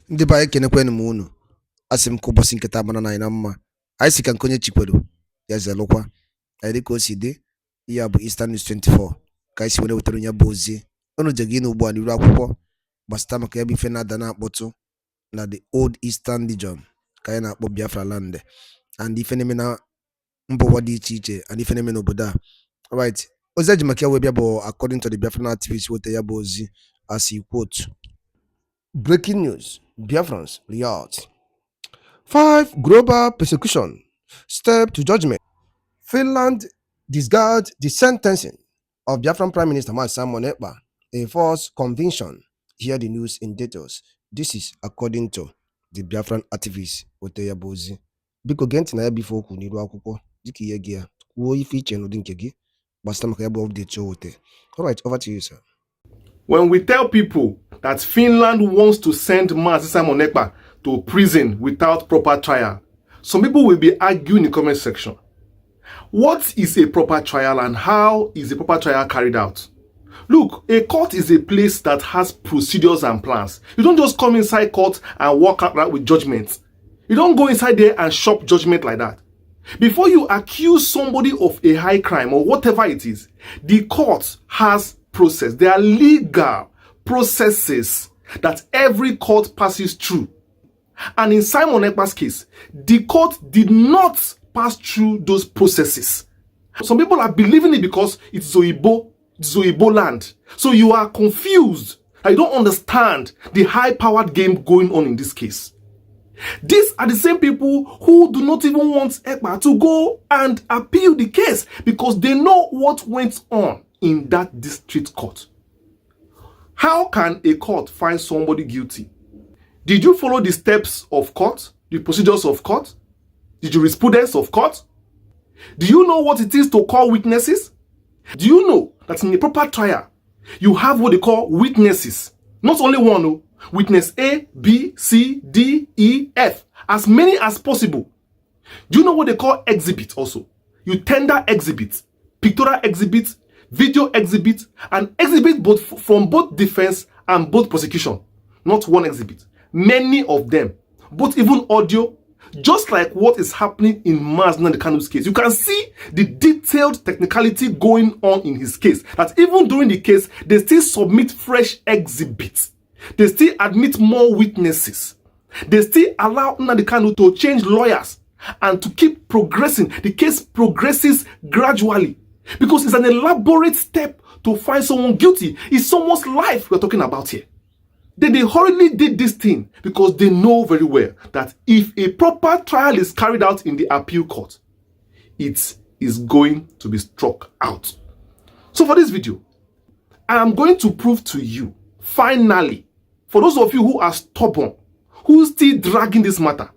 Ndị be anyị ekenekwanụ m unu. Asị m ka ụbọchị nketa mara na anyị na mma. Anyị si ka nke onye chikwelu ya zelụkwa. Anyị dịka o si dị, ihe a bụ Eastern News 24 ka anyị si were wetara onye bụ ozi. Unu je gị n'ugbu a n'iru akwụkwọ gbasata maka ya bụ ife na-ada na-akpọtụ na the Old Eastern Region ka anyị na-akpọ Biafra Land, and ife na-eme na mba ụwa dị iche iche, and ife na-eme n'obodo a. Alright, ozi eji maka ya wee bịa bụ according to the Biafran activist weta ya bụ ozi as he quote. Breaking news, Biafrans react. 5 global persecution, step to judgment. Finland disregards the sentencing of Biafran Prime Minister Simon Ekpa, a false conviction. Hear the news in details. This is according to the Biafran activist Oteya Bozi. Biko genti na ya bifo okwu n'iru akwụkwọ dịka ihe gị ya kwuo ife iche n'ụdị nke gị gbasata maka ya bụ update owote. Alright, over to you, sir. When we tell people that Finland wants to send Simon Ekpa to prison without proper trial, some people will be arguing in the comment section. What is a proper trial and how is a proper trial carried out? Look, a court is a place that has procedures and plans. You don't just come inside court and walk out right with judgment. You don't go inside there and shop judgment like that. Before you accuse somebody of a high crime or whatever it is, the court has process. There are legal processes that every court passes through. And in Simon Ekpa's case, the court did not pass through those processes. Some people are believing it because it's Zoibo land. So you are confused. I don't understand the high-powered game going on in this case. These are the same people who do not even want Ekpa to go and appeal the case because they know what went on in that district court. How can a court find somebody guilty? Did you follow the steps of court, the procedures of court, the jurisprudence of court? Do you know what it is to call witnesses? Do you know that in a proper trial, you have what they call witnesses? Not only one, no. Witness A, B, C, D, E, F, as many as possible. Do you know what they call exhibit also? You tender exhibits, pictorial exhibits, video exhibit, and exhibit both from both defense and both prosecution. Not one exhibit. Many of them. Both even audio. Just like what is happening in Nnamdi Kanu's case. You can see the detailed technicality going on in his case. That even during the case, they still submit fresh exhibits. They still admit more witnesses. They still allow Nnamdi Kanu to change lawyers and to keep progressing. The case progresses gradually. Because it's an elaborate step to find someone guilty. It's someone's life we're talking about here. They hurriedly did this thing because they know very well that if a proper trial is carried out in the appeal court, it is going to be struck out. So for this video, I am going to prove to you, finally, for those of you who are stubborn, who are still dragging this matter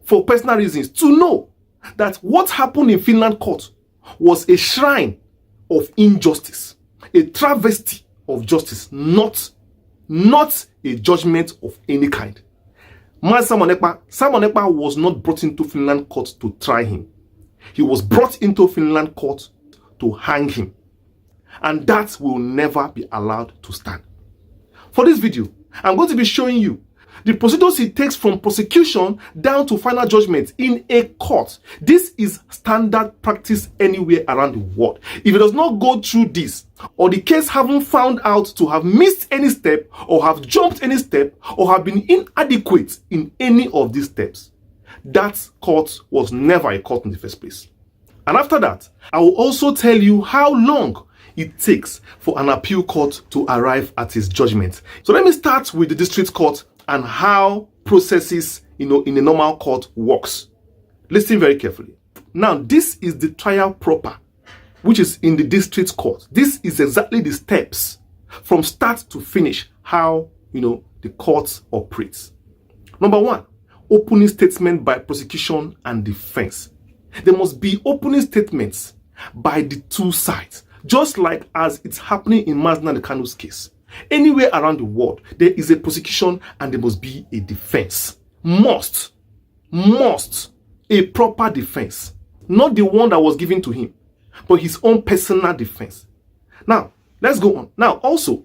for personal reasons, to know that what happened in Finland court was a shrine of injustice, a travesty of justice, not a judgment of any kind. Simon Ekpa was not brought into Finland court to try him. He was brought into Finland court to hang him. And that will never be allowed to stand. For this video, I'm going to be showing you the procedures it takes from prosecution down to final judgment in a court. This is standard practice anywhere around the world. If it does not go through this, or the case haven't found out to have missed any step, or have jumped any step, or have been inadequate in any of these steps, that court was never a court in the first place. And after that, I will also tell you how long it takes for an appeal court to arrive at its judgment. So let me start with the district court and how processes, in a normal court works. Listen very carefully. Now, this is the trial proper, which is in the district court. This is exactly the steps from start to finish, how, the court operates. Number 1, opening statement by prosecution and defense. There must be opening statements by the two sides, just like as it's happening in Nnamdi Kanu's case. Anywhere around the world, there is a prosecution and there must be a defense. Must a proper defense. Not the one that was given to him, but his own personal defense. Now, let's go on. Now, also,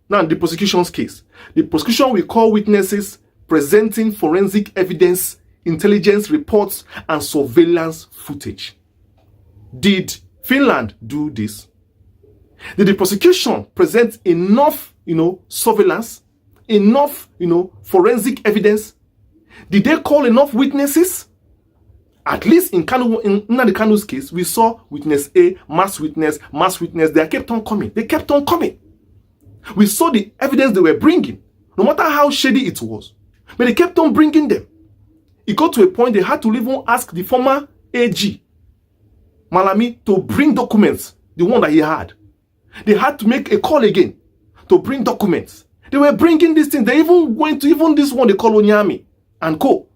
the prosecution's case. The prosecution will call witnesses, presenting forensic evidence, intelligence reports, and surveillance footage. Did Finland do this? Did the prosecution present enough, surveillance, enough, forensic evidence? Did they call enough witnesses? At least in Nnamdi Kanu's case, we saw witness A, mass witness. They kept on coming. We saw the evidence they were bringing, no matter how shady it was. But they kept on bringing them. It got to a point they had to even ask the former AG, Malami, to bring documents, the one that he had. They had to make a call again to bring documents. They were bringing these things. They even went to this one they call Onyami and co.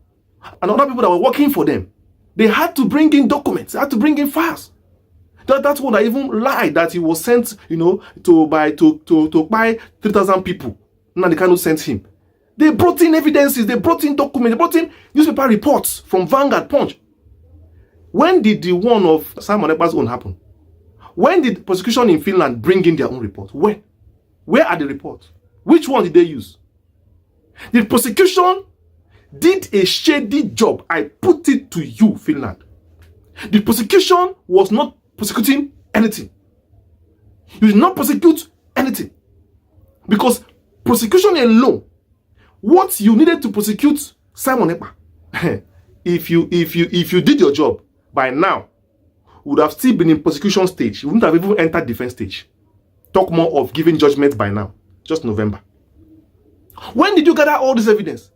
And other people that were working for them. They had to bring in documents. They had to bring in files. That's one that even lied that he was sent, to buy 3,000 people. Nnamdi Kanu sent him. They brought in evidences. They brought in documents. They brought in newspaper reports from Vanguard, Punch. When did the one of Simon Ekpa's own happen? When did prosecution in Finland bring in their own report? When? Where are the reports? Which one did they use? The prosecution did a shady job. I put it to you, Finland. The prosecution was not prosecuting anything. You did not prosecute anything. Because prosecution alone, what you needed to prosecute Simon Ekpa, if you did your job by now, would have still been in prosecution stage. You wouldn't have even entered defense stage. Talk more of giving judgment by now. Just November. When did you gather all this evidence?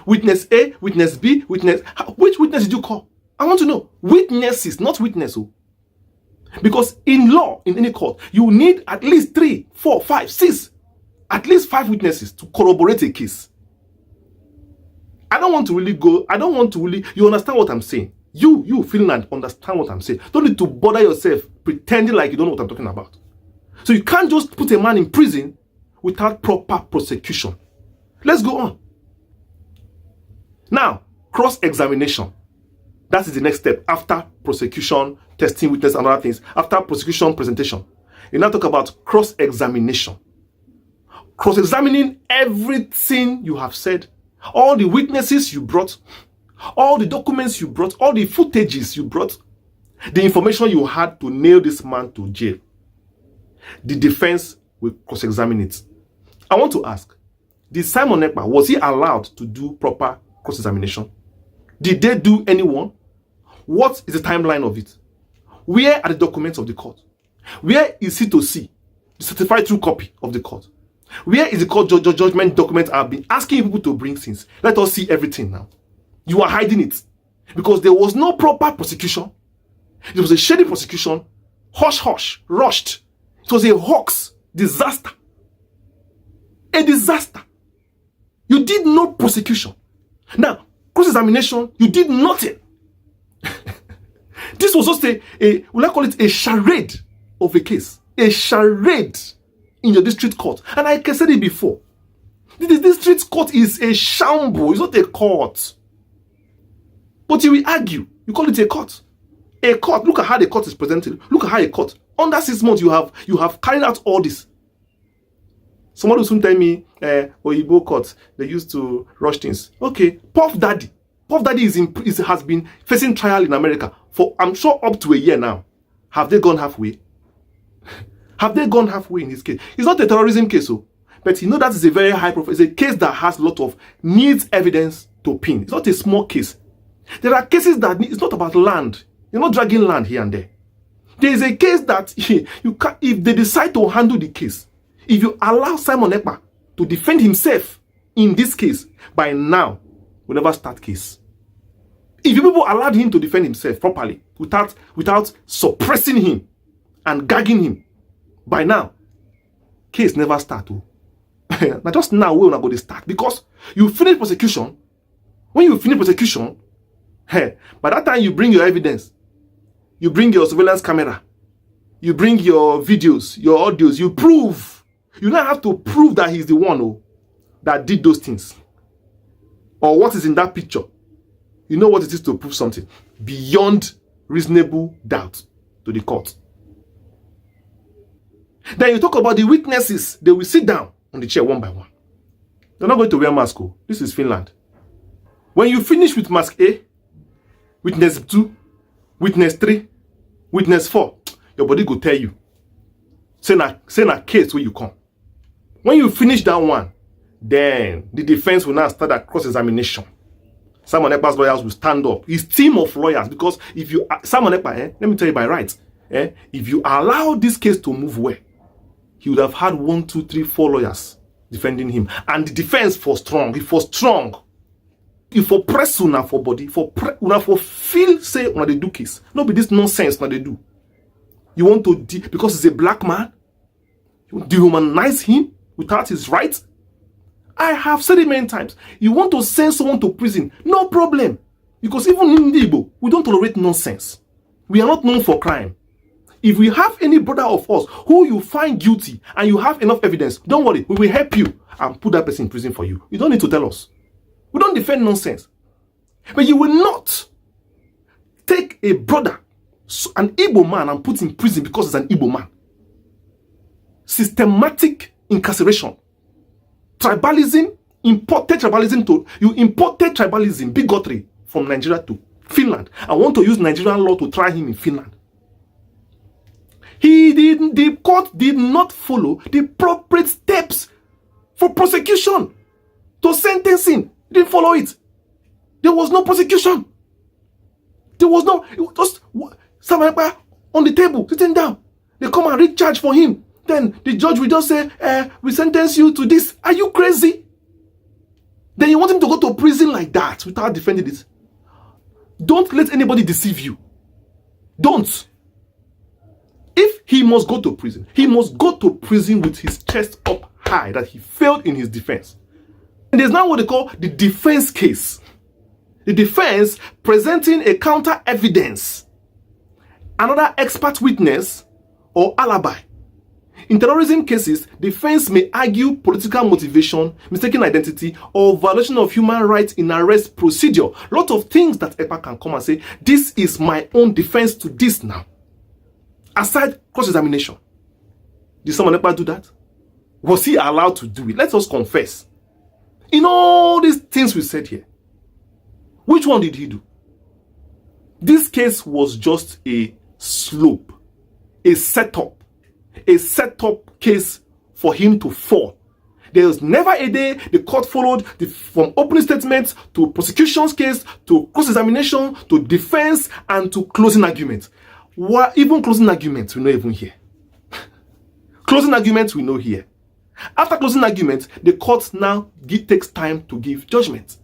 Witness A, witness B, witness... Which witness did you call? I want to know. Witnesses, not witness. Because in law, in any court, you need at least 3, 4, 5, 6, at least 5 witnesses to corroborate a case. I don't want to really... You understand what I'm saying? You, Finland, understand what I'm saying. Don't need to bother yourself pretending like you don't know what I'm talking about. So you can't just put a man in prison without proper prosecution. Let's go on. Now, cross-examination. That is the next step after prosecution, testing witness, and other things. After prosecution presentation, you now talk about cross-examination. Cross-examining everything you have said, all the witnesses you brought, all the documents you brought, all the footages you brought, the information you had to nail this man to jail. The defense will cross-examine it. I want to ask, did Simon Ekpa, was he allowed to do proper cross-examination? Did they do anyone? What is the timeline of it? Where are the documents of the court? Where is he to see the certified true copy of the court? Where is the court judgment document I've been asking people to bring since? Let us see everything now. You are hiding it because there was no proper prosecution. It was a shady prosecution, hush, rushed. It was a hoax, disaster. A disaster. You did no prosecution. Now, cross-examination, you did nothing. This was just will I call it a charade of a case. A charade in your district court. And I said it before. The district court is a shambles. It's not a court. But you will argue. You call it a court. A court. Look at how the court is presented. Look at how a court. Under 6 months, you have carried out all this. Somebody will soon tell me, Oyibo court, they used to rush things. Okay, Puff Daddy has been facing trial in America for, I'm sure, up to a year now. Have they gone halfway? Have they gone halfway in his case? It's not a terrorism case, but you know that is a very high profile. It's a case that has a lot of needs evidence to pin. It's not a small case. There are cases that it's not about land. You're not dragging land here and there. There is a case that you can, if they decide to handle the case, if you allow Simon Ekpa to defend himself in this case, by now, we'll never start case. If you people allowed him to defend himself properly, without suppressing him and gagging him, by now, case never start. Now just now, we're not going to start because you finish prosecution. When you finish prosecution, by that time you bring your evidence, you bring your surveillance camera, you bring your videos, your audios, you prove. You now have to prove that he's the one that did those things. Or what is in that picture. You know what it is to prove something beyond reasonable doubt to the court. Then you talk about the witnesses. They will sit down on the chair one by one. They're not going to wear masks. This is Finland. When you finish with mask A, witness 2, witness 3, witness 4, your body go tell you. Say na case where you come. When you finish that one, then the defense will now start a cross-examination. Simon Ekpa's lawyers will stand up. His team of lawyers, because if you Simon Ekpa, let me tell you by rights, if you allow this case to move well, he would have had 1, 2, 3, 4 lawyers defending him, and the defense for strong. If for strong, if for press una for body, una for feel say una they do case. No be this nonsense una they do. You want to because he's a black man, you want to dehumanize him without his rights. I have said it many times. You want to send someone to prison, no problem. Because even in Igbo, we don't tolerate nonsense. We are not known for crime. If we have any brother of us who you find guilty and you have enough evidence, don't worry, we will help you and put that person in prison for you. You don't need to tell us. We don't defend nonsense. But you will not take a brother, an Igbo man, and put in prison because he's an Igbo man. Systematic incarceration. Tribalism, you imported tribalism, bigotry from Nigeria to Finland. I want to use Nigerian law to try him in Finland. The court did not follow the appropriate steps for prosecution to sentencing. Didn't follow it. There was no prosecution. It was just someone on the table, sitting down. They come and read charge for him. Then the judge will just say, we sentence you to this. Are you crazy? Then you want him to go to prison like that without defending it? Don't let anybody deceive you. Don't. If he must go to prison, he must go to prison with his chest up high that he failed in his defense. And there's now what they call the defense case. The defense presenting a counter evidence, another expert witness, or alibi. In terrorism cases, defense may argue political motivation, mistaken identity, or violation of human rights in arrest procedure. A lot of things that Ekpa can come and say, this is my own defense to this now. Aside cross-examination. Did someone Ekpa do that? Was he allowed to do it? Let us confess. In all these things we said here, which one did he do? This case was just a slope, a setup case for him to fall. There was never a day the court followed from opening statements to prosecution's case to cross-examination to defense and to closing arguments. Even closing arguments we know even here. Closing arguments we know here. After closing arguments, the court now takes time to give judgment.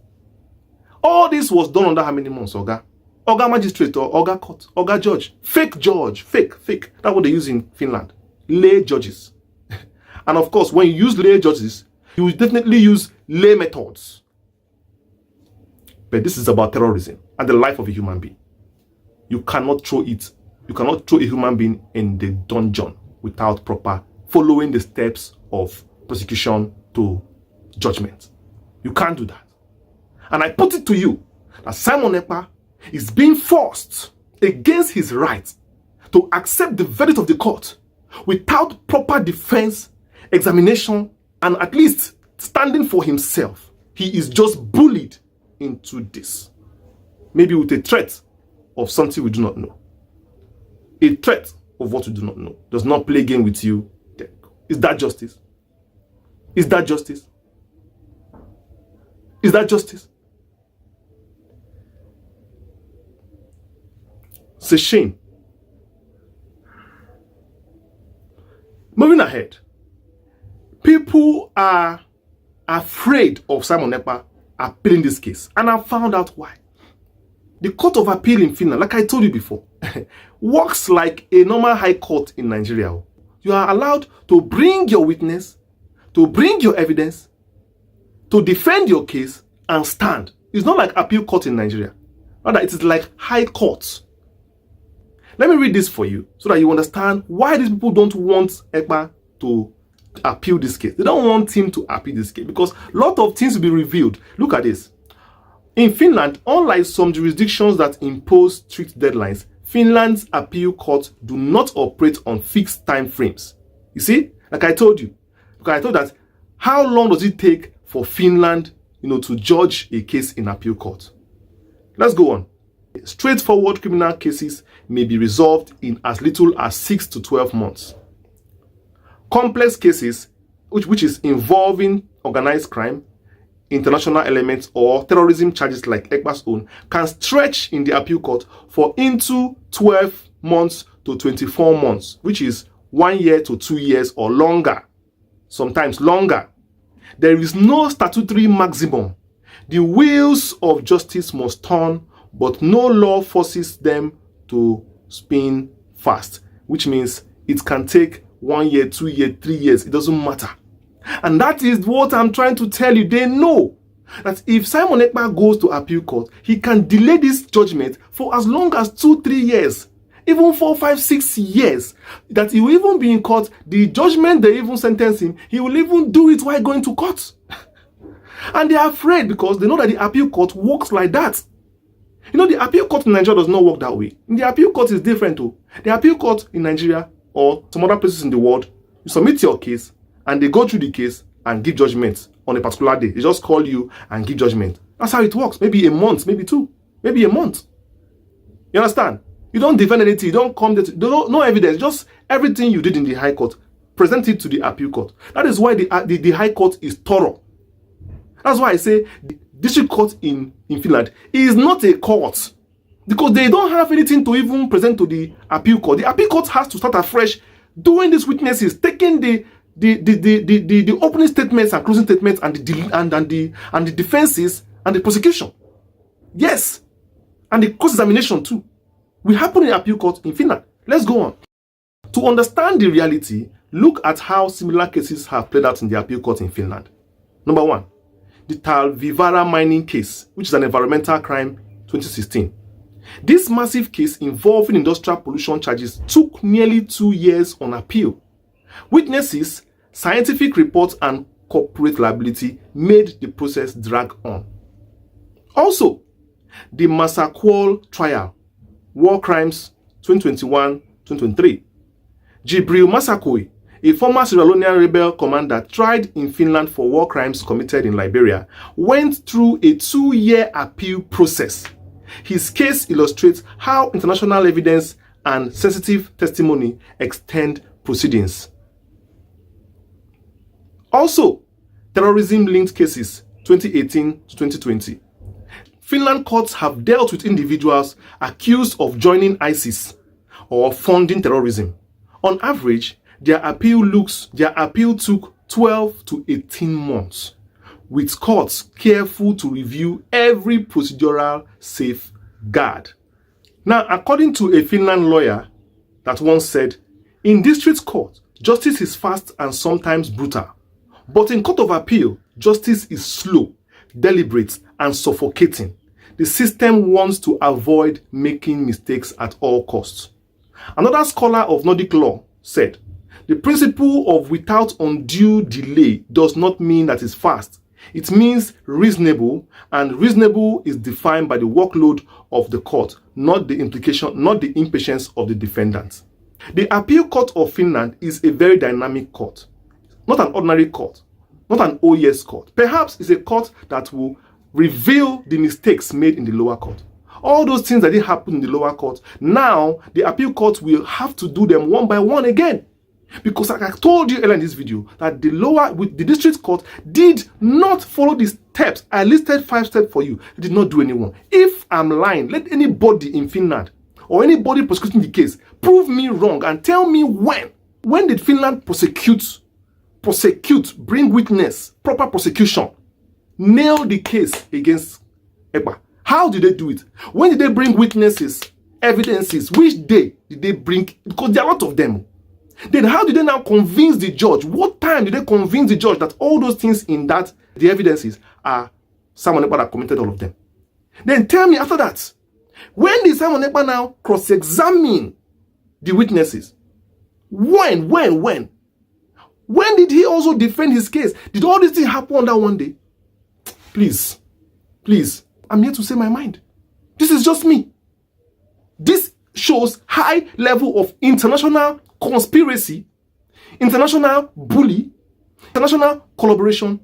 All this was done under how many months, Oga? Oga magistrate or Oga court, Oga judge. Fake judge, fake. That's what they use in Finland. Lay judges. And of course, when you use lay judges, you will definitely use lay methods. But this is about terrorism and the life of a human being. You cannot throw it. You cannot throw a human being in the dungeon without proper following the steps of prosecution to judgment. You can't do that. And I put it to you that Simon Ekpa is being forced against his right to accept the verdict of the court without proper defense, examination, and at least standing for himself. He is just bullied into this. Maybe with a threat of something we do not know. A threat of what we do not know. Does not play game with you. Is that justice? Is that justice? Is that justice? It's a shame. Moving ahead, people are afraid of Simon Ekpa appealing this case, and I found out why. The Court of Appeal in Finland, like I told you before, works like a normal high court in Nigeria. You are allowed to bring your witness, to bring your evidence, to defend your case, and stand. It's not like appeal court in Nigeria. Rather, it is like high courts. Let me read this for you so that you understand why these people don't want Ekpa to appeal this case. They don't want him to appeal this case because a lot of things will be revealed. Look at this. In Finland, unlike some jurisdictions that impose strict deadlines, Finland's appeal courts do not operate on fixed time frames. You see, like I told you, because I told that how long does it take for Finland to judge a case in appeal court. Let's go on. Straightforward criminal cases may be resolved in as little as 6 to 12 months. Complex cases, which is involving organized crime, international elements, or terrorism charges like Ekpa's own, can stretch in the appeal court for into 12 months to 24 months, which is 1 year to 2 years or longer, sometimes longer. There is no statutory maximum. The wheels of justice must turn, but no law forces them to spin fast, which means it can take 1 year, 2 years, 3 years. It doesn't matter. And that is what I'm trying to tell you. They know that if Simon Ekpa goes to appeal court, he can delay this judgment for as long as 2, 3 years, even 4, 5, 6 years. That he will even be in court. The judgment they even sentence him, he will even do it while going to court. And they are afraid because they know that the appeal court works like that. The appeal court in Nigeria does not work that way. The appeal court is different too. The appeal court in Nigeria or some other places in the world, you submit your case and they go through the case and give judgment on a particular day. They just call you and give judgment. That's how it works. Maybe a month, maybe 2, maybe a month. You understand? You don't defend anything. You don't come there. No evidence. Just everything you did in the High Court, present it to the appeal court. That is why the High Court is thorough. That's why I say the district court in Finland is not a court, because they don't have anything to even present to the appeal court. The appeal court has to start afresh, doing these witnesses, taking the opening statements and closing statements and the defenses and the prosecution. Yes, and the cross-examination too will happen in the appeal court in Finland. Let's go on. To understand the reality, look at how similar cases have played out in the appeal court in Finland. Number 1, the Talvivaara mining case, which is an environmental crime, 2016. This massive case involving industrial pollution charges took nearly 2 years on appeal. Witnesses, scientific reports, and corporate liability made the process drag on. Also, the Massaquoi trial, war crimes, 2021-2023. Jibril Massaquoi, a former Sierra Leonean rebel commander tried in Finland for war crimes committed in Liberia, went through a 2-year appeal process. His case illustrates how international evidence and sensitive testimony extend proceedings. Also, terrorism-linked cases, 2018 to 2020. Finland courts have dealt with individuals accused of joining ISIS or funding terrorism. On average, their appeal took 12 to 18 months, with courts careful to review every procedural safeguard. Now, according to a Finland lawyer that once said, in district court, justice is fast and sometimes brutal. But in court of appeal, justice is slow, deliberate, and suffocating. The system wants to avoid making mistakes at all costs. Another scholar of Nordic law said, the principle of without undue delay does not mean that it's fast. It means reasonable, and reasonable is defined by the workload of the court, not the impatience of the defendant. The appeal court of Finland is a very dynamic court, not an ordinary court, not an OES court. Perhaps it's a court that will reveal the mistakes made in the lower court. All those things that did happen in the lower court, now the appeal court will have to do them one by one again. Because like I told you earlier in this video, that the district court did not follow the steps. I listed 5 steps for you. It did not do any one. If I'm lying, let anybody in Finland or anybody prosecuting the case prove me wrong and tell me when. When did Finland prosecute, bring witness, proper prosecution, nail the case against Ekpa? How did they do it? When did they bring witnesses, evidences? Which day did they bring? Because there are a lot of them. Then how did they now convince the judge? What time did they convince the judge that all those things in that, the evidences, are Simon Ekpa that committed all of them? Then tell me after that, when did Simon Ekpa now cross-examine the witnesses? When? When did he also defend his case? Did all these things happen on that one day? Please, I'm here to say my mind. This is just me. This shows high level of international conspiracy, international bully, international collaboration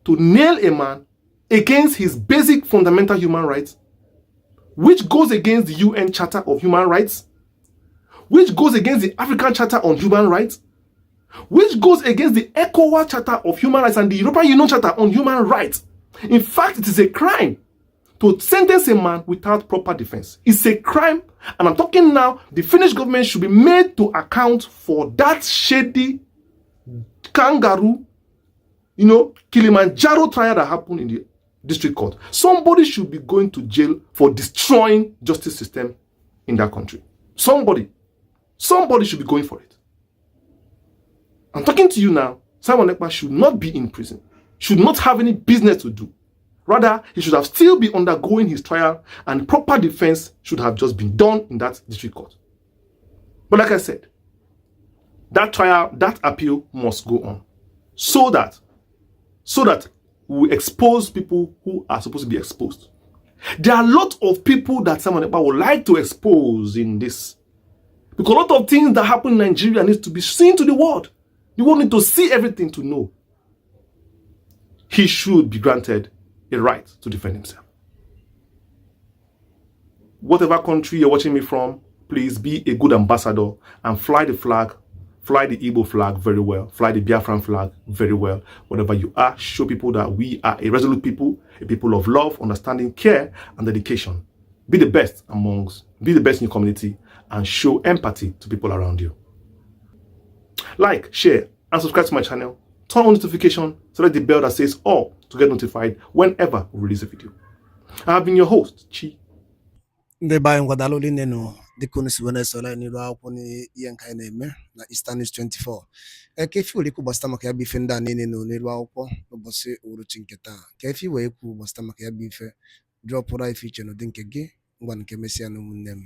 to nail a man against his basic fundamental human rights, which goes against the UN Charter of Human Rights, which goes against the African Charter on Human Rights, which goes against the ECOWAS Charter of Human Rights and the European Union Charter on Human Rights. In fact, it is a crime to sentence a man without proper defense. It's a crime, and I'm talking now, the Finnish government should be made to account for that shady kangaroo, Kilimanjaro trial that happened in the district court. Somebody should be going to jail for destroying justice system in that country. Somebody should be going for it. I'm talking to you now. Simon Ekpa should not be in prison, should not have any business to do. Rather, he should have still be undergoing his trial, and proper defense should have just been done in that district court. But like I said, that trial, that appeal must go on so that we expose people who are supposed to be exposed. There are a lot of people that Simon Ekpa would like to expose in this, because a lot of things that happen in Nigeria needs to be seen to the world. The world need to see everything to know. He should be granted a right to defend himself. Whatever country you're watching me from, please be a good ambassador and fly the flag, fly the Igbo flag very well, fly the Biafran flag very well. Whatever you are, show people that we are a resolute people, a people of love, understanding, care, and dedication. Be the best be the best in your community, and show empathy to people around you. Like, share, and subscribe to my channel. Turn on notification, select the bell that says all to get notified whenever we release a video. I have been your host, Chi. Ndị be anyị ngwadalụ dị nenu dịka unu si wee na-esole n'iru akwụkwọ n'ihe nke anyị na-eme na Eastern News 24. Ka efi were ikwu gbasịta maka ya bụ ife ndị a niile nọ n'iru akwụkwọ n'ụbọchị uhuruchi nke taa. Ka efi wee ikwu gbasịta maka ya bụ ife drọpụrụ ife iche n'ụdị nke gị ngwa nke mesịa na ụmụnne m.